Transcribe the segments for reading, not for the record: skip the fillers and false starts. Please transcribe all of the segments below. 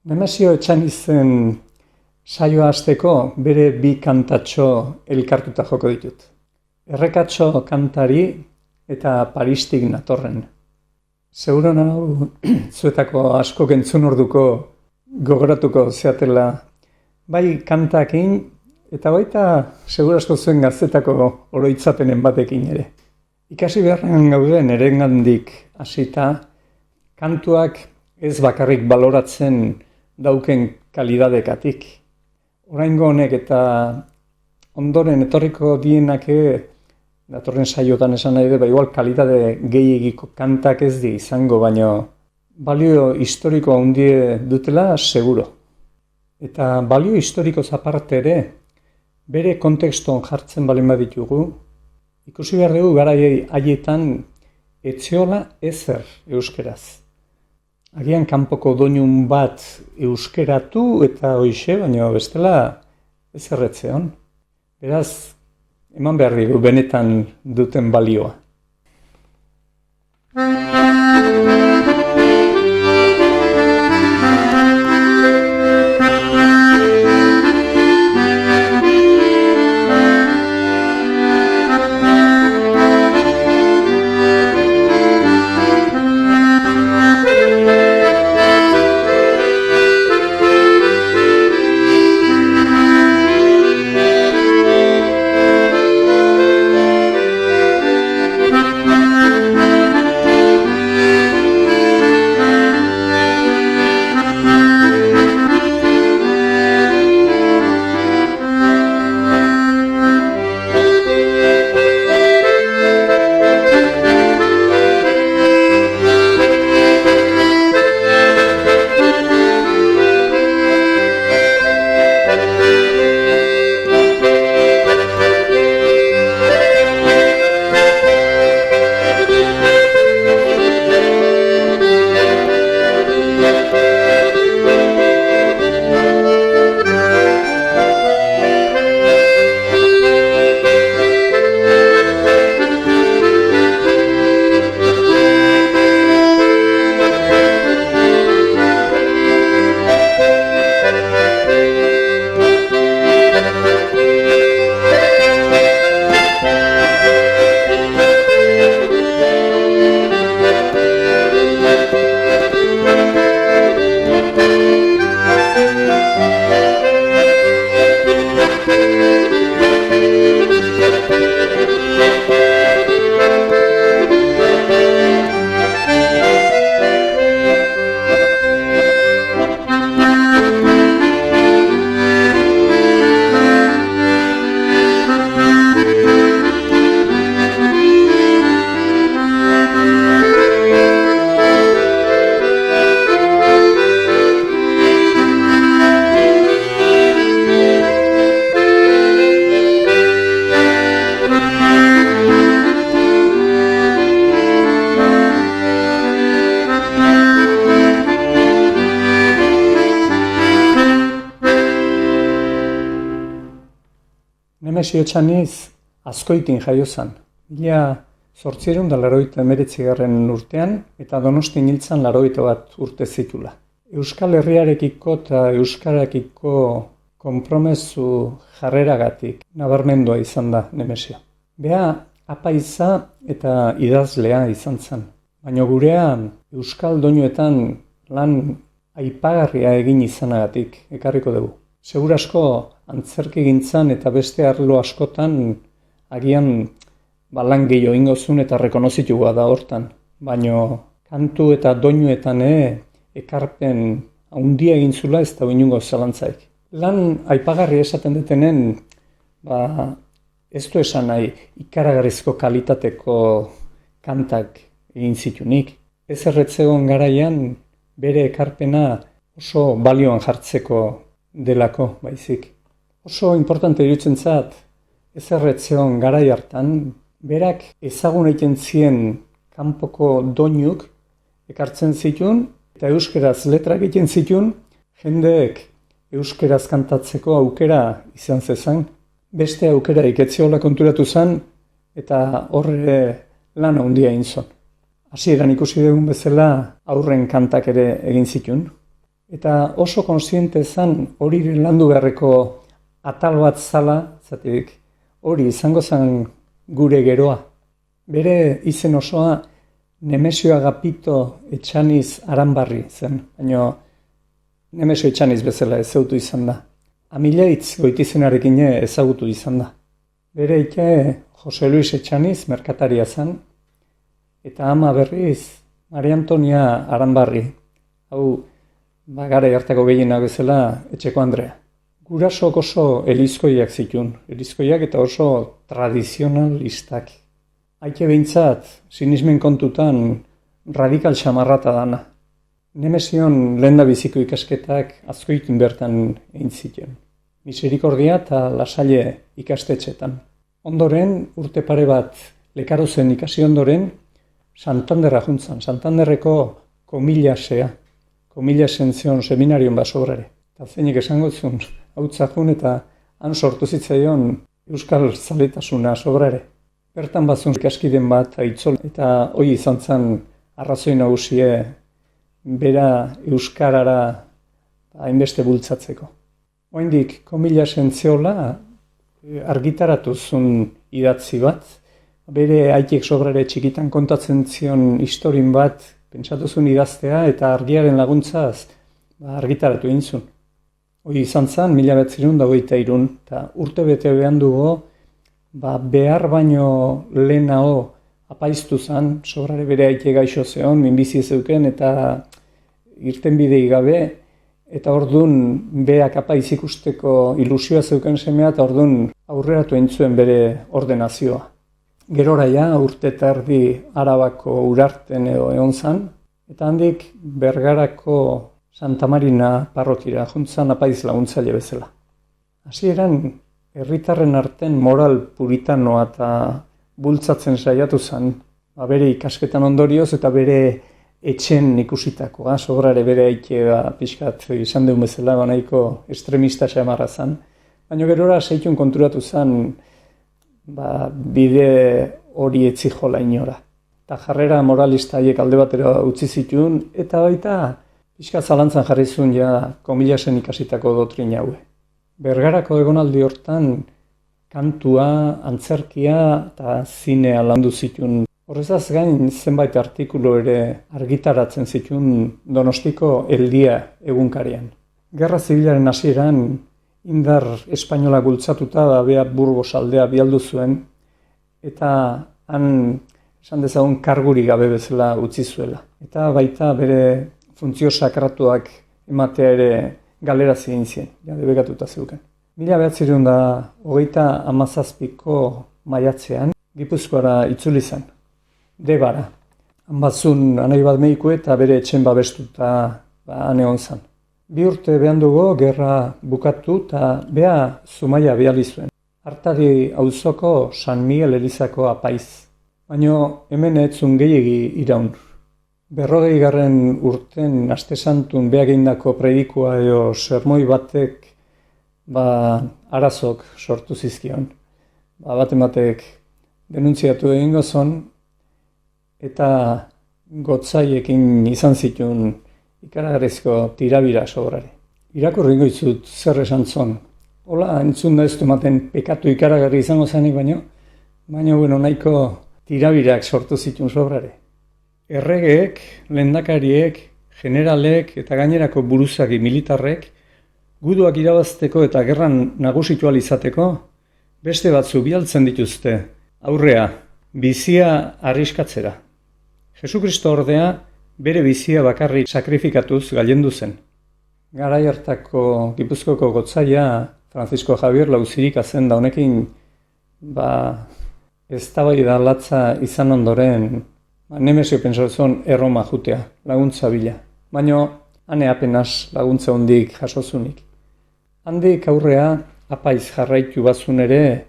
Nemesio Etxanizen saioa hasteko bere bi kantatxo elkartuta joko ditut. Errekatxo kantari eta Paristik natorren. Seguro nago zuetako asko entzun orduko gogoratuko zeatela bai kantakin eta baita seguro asko zuen gaztetako oroitzapenen batekin ere. Ikasi beharren gauden erengandik hasita kantuak ez bakarrik baloratzen dauken kalidadekatik. Oraingo honek eta ondoren etorriko dienak datorren saiotan esan nahi dut, igual kalidade gehiagiko kantak ez di izango, baina balio historiko handie dutela seguro. Eta balio historikoz aparte ere, bere kontekston jartzen balen baditugu, ikusi behar dugu gara haietan etzeola ezer euskeraz. Agian kanpoko doinun bat euskeratu eta hoixe, baina bestela ezer etzeon. Beraz, eman behar dugu benetan duten balioa. Nemesio Etxaniz Azkoitin jaio zen. 1889 urtean eta Donostian hil zen 81 urte zitula. Euskal Herriarekiko eta Euskarakiko konpromezu jarreragatik nabarmendua izan da Nemesio. Bea apaiza eta idazlea izan zen. Baina gurean Euskal doinuetan lan aipagarria egin izanagatik ekarriko dugu. Segur asko antzerkigintzan eta beste arlo askotan agian lan gehiago egingo zuen eta rekonozitua da hortan. Baina kantu eta doinuetan ekarpen handia egin zula ez da inongo zalantzaik. Lan aipagarri esaten detenen, ez du esan nahi ikaragarrizko kalitateko kantak egin zitunik. Ez erretzegon garaian bere ekarpena oso balioan jartzeko delako baizik. Oso importante iruditzen zait, ez erretzeon garai hartan, berak ezagun egiten zien kanpoko doinuk ekartzen zituen eta euskeraz letrak egiten zituen, jendeek euskeraz kantatzeko aukera izan zezan. Beste aukera iketziola konturatu zen eta horre lan handia egin zuen. Hasieran ikusi dugun bezala aurren kantak ere egin zituen. Eta oso konsiente zen hori landu beharreko atal bat zala, zatik hori izango zen gure geroa. Bere izen osoa Nemesio Agapito Etxaniz Aranbarri zen, baina Nemesio Etxaniz bezala ezagutu izan da. Amilaitz goitizenarekin ezagutu izan da. Bere ite Jose Luis Etxaniz merkataria zen, eta ama berriz Maria Antonia Aranbarri, hau gara hartako gehienak bezala etxeko Andrea. Gurasok oso elizkoiak zituen, elizkoiak eta oso tradizionalistak. Aike behintzat, sinismen kontutan radikal xamarrata dana. Nemesion lehenda biziko ikasketak Azkoitin bertan egin zituen. Miserikordia eta Lasalle ikastetxetan. Ondoren, urte pare bat Lekarozen ikasi ondoren, Santanderra juntzan, Santanderreko Komilasen zion seminarion basobrare. Eta zeinik esango zuen, hau tzakun eta han sortu zitzaion Euskal Zaletasuna sobrare. Bertan bazun ikaskiden bat aitzol eta hoi izan zen arrazoi nagusie bera Euskarara hainbeste bultzatzeko. Oraindik Komilasen ziola argitaratu zuen idatzi bat, bere aitek sobrare txikitan kontatzen zion historin bat pentsatu zuen idaztea eta argiaren laguntzaz argitaratu egin zuen. Hoi izan zen 1923 eta urte bete behan dugu behar baino lehenago apaiztu zen, sobrare bere aite gaixo zeon, minbizi zeuken eta irtenbidei gabe, eta ordun beak apaiz ikusteko ilusioa zeuken semea eta ordun aurreratu egin zuen bere ordenazioa. Gerora urte eta erdi Arabako Urarten egon zen, eta handik Bergarako Santa Marina parrokira juntzan apaiz laguntzaile bezala. Hasieran herritarren arten moral puritanoa eta bultzatzen saiatu zen, bere ikasketan ondorioz eta bere etxen ikusitakoa, sobrare bere aike pixkat izan deun bezala, nahiko estremista xamarra zen. Baina gerora seitun konturatu zen bide hori etzi jola inora. Eta jarrera moralista haiek alde batera utzi zituen, eta baita pixkat zalantzan jarri zuen Komilasen ikasitako dotrina haue. Bergarako egonaldi hortan kantua, antzerkia eta zinea landu zituen. Horrezaz gain zenbait artikulu ere argitaratzen zituen Donostiko Eldia egunkarian. Gerra Zibilaren hasieran indar espainola bultzatuta bea Burgos aldea bialdu zuen eta han esan dezagun karguri gabe bezala utzi zuela. Eta baita bere funtzio sakratuak ematea ere galeraz egin zien, debekatuta zeuken. 1927ko maiatzean Gipuzkoara itzuli zen, Debara. Han batzun anai bat mediku eta bere etxen babestuta han egon zen. 2 urte behan dugu gerra bukatu eta bea Zumaia bihali zuen. Artadi auzoko San Miguel Elizako apaiz. Baina hemen etzun gehiegi iraun. 40. urten aste santun beha geindako predikua edo sermoi batek arazok sortu zizkion. Batek denuntziatu egingo zon eta gotzaiekin izan zituen ikaragarrizko tirabira sobrari. Irakurri izut zer esan zon. Hola, entzun da ez du ematen pekatu ikaragarri izango zanik baino nahiko tirabirak sortu zituen sobrari. Erregeek, lehendakariek, generalek eta gainerako buruzagi militarrek guduak irabazteko eta gerran nagusitu ahal izateko beste batzu bialtzen dituzte aurrea bizia arriskatzera. Jesukristo ordea bere bizia bakarrik sakrifikatuz gailendu zen. Garai hartako Gipuzkoako gotzaia Francisco Javier Lauzirika zen da honekin eztabaida latza izan ondoren Nemesio pentsautzen Erroma jutea, laguntza bila. Baina hane apenas laguntza hondik jasozunik. Handik aurrea apaiz jarraitu bazun ere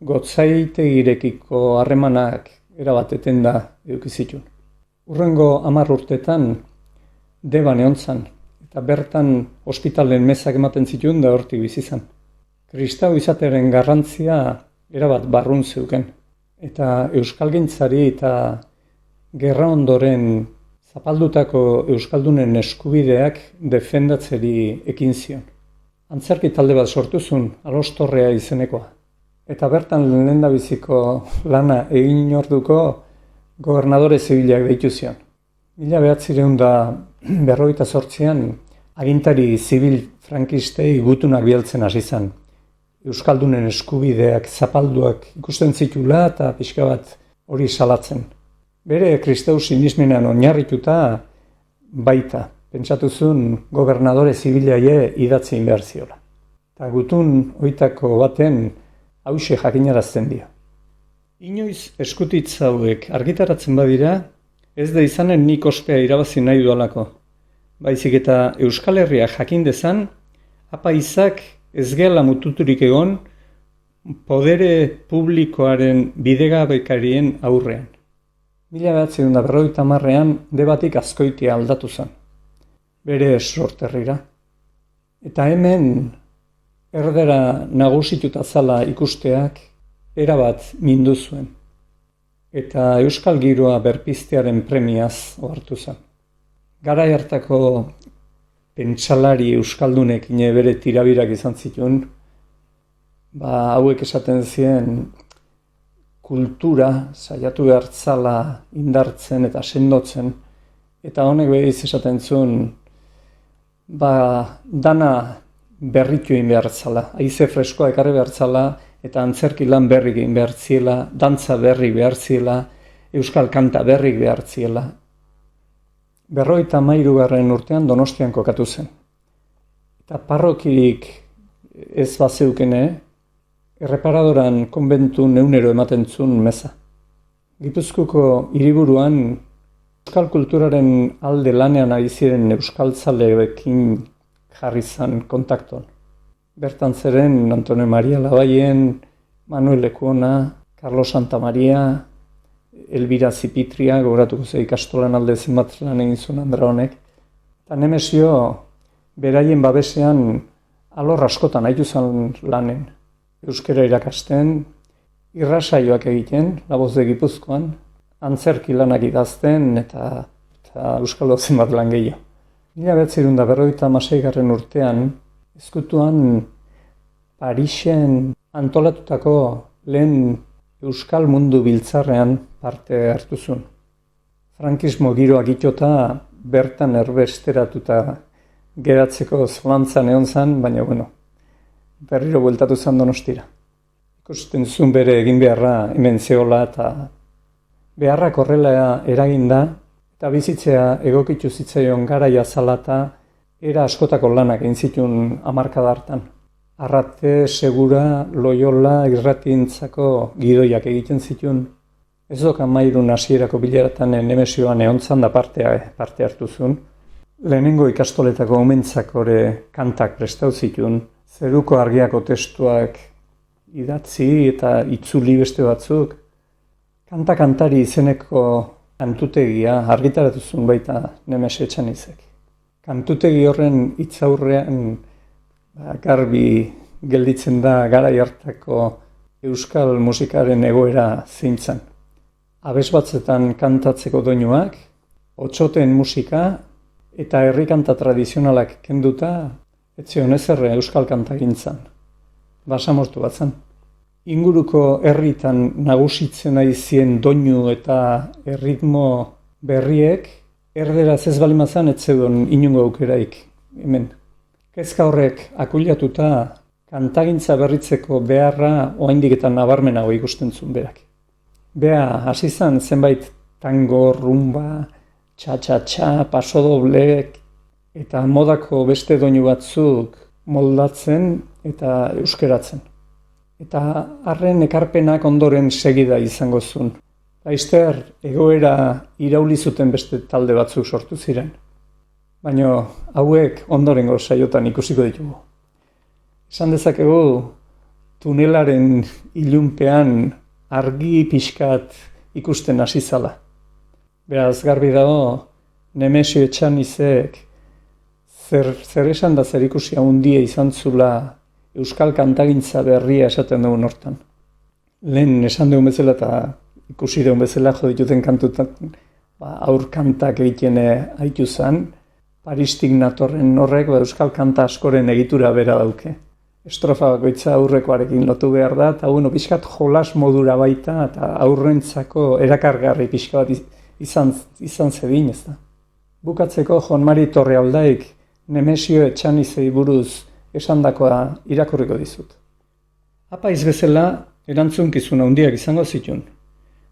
gotzaitegirekiko harremanak erabat etenda edukizitun. Urrengo 10 urtetan Deban egon zan, eta bertan ospitalen mezak ematen zituen da hortik bizi zan. Kristau izatearen garrantzia erabat barrun zeuken, eta euskalgintzari eta gerra ondoren zapaldutako euskaldunen eskubideak defendatzeri ekin zion. Antzerki talde bat sortu zuen, Alostorrea izenekoa. Eta bertan lehendabiziko lana egin orduko gobernadore zibilak deitu zion. 1958an agintari zibil frankistei gutunak bialtzen hasi zen. Euskaldunen eskubideak zapalduak ikusten zitula eta pixka bat hori salatzen. Bere kristau sinismenean oinarrituta baita, pentsatu zuen gobernadore zibilaie idatzi behar ziola. Eta gutun hoitako baten hauxe jakinarazten dio. Inoiz eskutitz hauek argitaratzen badira, ez da izanen nik ospea irabazi nahi dualako. Baizik eta Euskal Herria jakin dezan, apaizak ez gela mututurik egon podere publikoaren bidegabekarien aurrean. 1950an debatik Azkoitia aldatu zen, bere sorterrira. Eta hemen erdera nagusituta zala ikusteak erabat mindu zuen. Eta euskal giroa berpiztearen premiaz ohartu zen. Garai hartako pentsalari euskaldunekin bere tirabirak izan zituen, hauek esaten zien kultura saiatu behar zala indartzen eta sendotzen, eta honek behiz esaten zuen dana berritu egin behar zala, haize freskoa ekarri behar zala, eta antzerki lan berrik egin behar ziela, dantza berrik behar ziela, euskal kanta berrik behar ziela. 53. urtean Donostian kokatu zen. Eta parrokirik ez bazeukene, erreparadoran konbentu neunero ematen zuen meza. Gipuzkoako hiriburuan euskal kulturaren alde lanean ari ziren euskaltzaleekin jarri zen kontaktuan. Bertan zeren Antone Maria Labaien, Manuel Lekuona, Carlos Santamaria, Elbira Zipitria, gogoratuko ze ikastolan alde zenbat lan egin zuen Andra honek. Eta Nemesio beraien babesean alor askotan haitu zen lanen. Euskara irakasten, irrasaioak egiten, La Voz de Gipuzkoan, antzerki lanak idazten eta euskal zenbat lan gehiago. 1956. urtean, ezkutuan Parisen antolatutako lehen Euskal Mundu Biltzarrean parte hartu zuen. Frankismo giroak itota bertan erbesteratuta geratzeko zalantzan egon zen, baina berriro bueltatu zen Donostira. Ikusten zuen bere egin beharra hemen zeola eta beharrak horrela eraginda eta bizitzea egokitu zitzaion garaia zala eta era askotako lanak egin zituen hamarkada hartan. Arrate, Segura, Loiola, irratientzako gidoiak egiten zituen. Ez dokan mairun hasierako bileratan Nemesioan egontzan da parte hartu zuen. Lehenengo ikastoletako omentzakore kantak prestau zituen. Zeruko argiako testuak idatzi eta itzuli beste batzuk. Kanta-kantari izeneko kantutegia argitaratu zuen baita Nemesio Etxanizek. Kantutegi horren hitzaurrean garbi gelditzen da garai hartako euskal musikaren egoera zeintzan. Abesbatzetan kantatzeko doinuak, otsoten musika eta herri kanta tradizionalak kenduta, etzion ezerre euskal kantagintzan. Basamortu bat zen. Inguruko herritan nagusitzen ari zien doinu eta erritmo berriek, erderaz ez balimazan ez zeuden inungo aukeraik hemen. Kezka horrek akuilatuta kantagintza berritzeko beharra oraindik eta nabarmenago ikusten zuen berak. Bea hasi zen zenbait tango, rumba, txa-txa-txa, pasodoblek eta modako beste doinu batzuk moldatzen eta euskeratzen. Eta harren ekarpenak ondoren segida izango zuen. Laster egoera irauli zuten beste talde batzuk sortu ziren. Baina hauek ondorengo saiotan ikusiko ditugu. Esan dezakegu tunelaren ilunpean argi pixkat ikusten hasi zala. Beraz garbi dago Nemesio Etxanizek zer esan da zer ikusia handia izan zula euskal kantagintza berria esaten dugun hortan. Lehen esan dugun bezala eta ikusi dugun bezala jo dituten kantutan aur kantak egiten haitu zen, Paristik natorren horrek euskal kanta askoren egitura bera dauke. Estrofa bakoitza aurrekoarekin lotu behar da, eta pixkat jolas modura baita, eta aurrentzako erakargarri pixka bat izan zedin, ez da. Bukatzeko Jon Mari Torrealdaik Nemesio Etxanizei buruz esandakoa irakurriko dizut. Apaiz bezala erantzunkizun handiak izango zituen,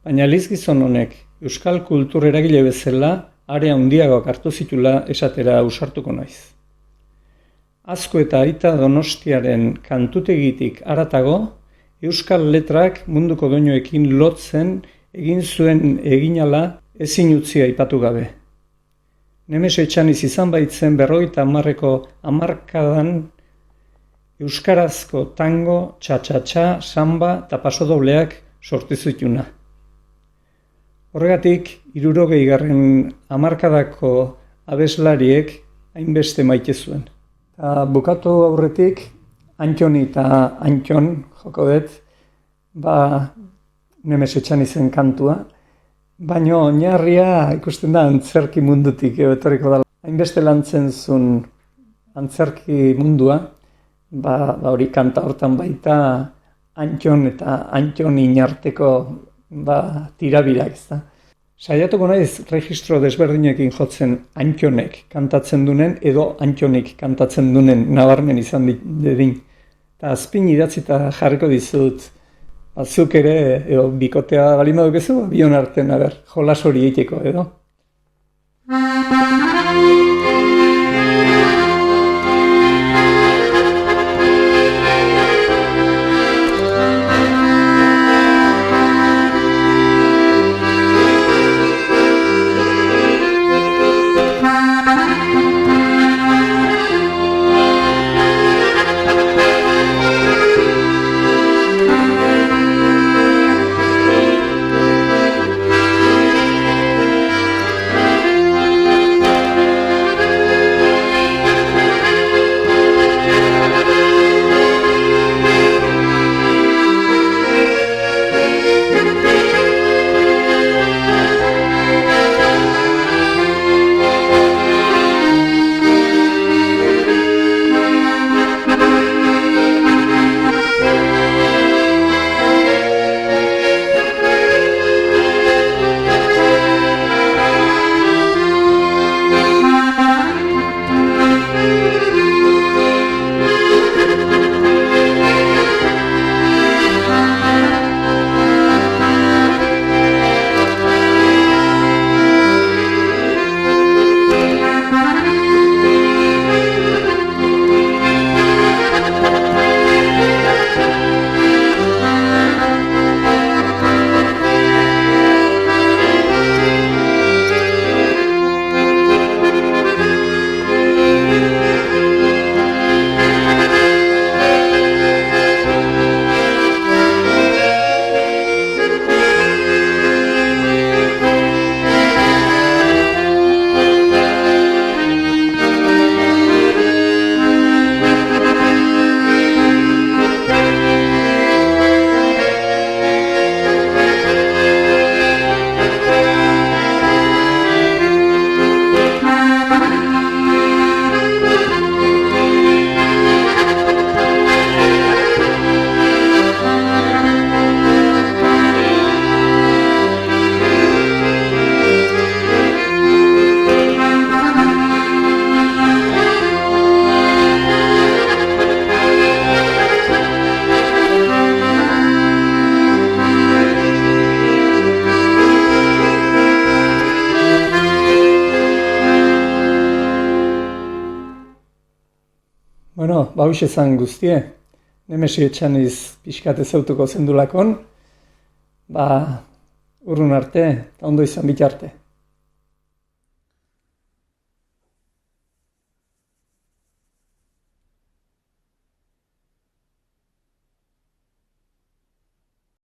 baina elizgizon honek euskal kultur eragile bezala are handiagoak hartu zitula esatera ausartuko naiz. Azko eta Aita Donostiaren kantutegitik haratago, euskal letrak munduko doinoekin lotzen egin zuen eginala ezin utzi aipatu gabe. Nemesio Etxaniz izan baitzen 50ko hamarkadan euskarazko tango, txa-txa-txa, samba eta pasodobleak sortu zituna. Horregatik, 60. hamarkadako abeslariek hainbeste maite zuen. Bukatu aurretik, Antoni eta Anton joko dut, Nemesio Etxanizen kantua, baina oinarria ikusten da antzerki mundutik etorriko da. Hainbeste lantzen zuen antzerki mundua, hori kanta hortan baita Anton eta Anton inarteko tirabirak, ez da. Saiatuko naiz registro desberdinekin jotzen Antonek kantatzen dunen edo Antonik kantatzen dunen nabarmen izan dedin. Eta azpin idatzita jarriko dizut, zuk ere bikotea balima dukezu, bion artean jolas hori egiteko edo. Hauxe zan guztie, Nemesio Etxaniz pixkat ezautuko zendulakon, urrun arte, eta ondo izan bitarte.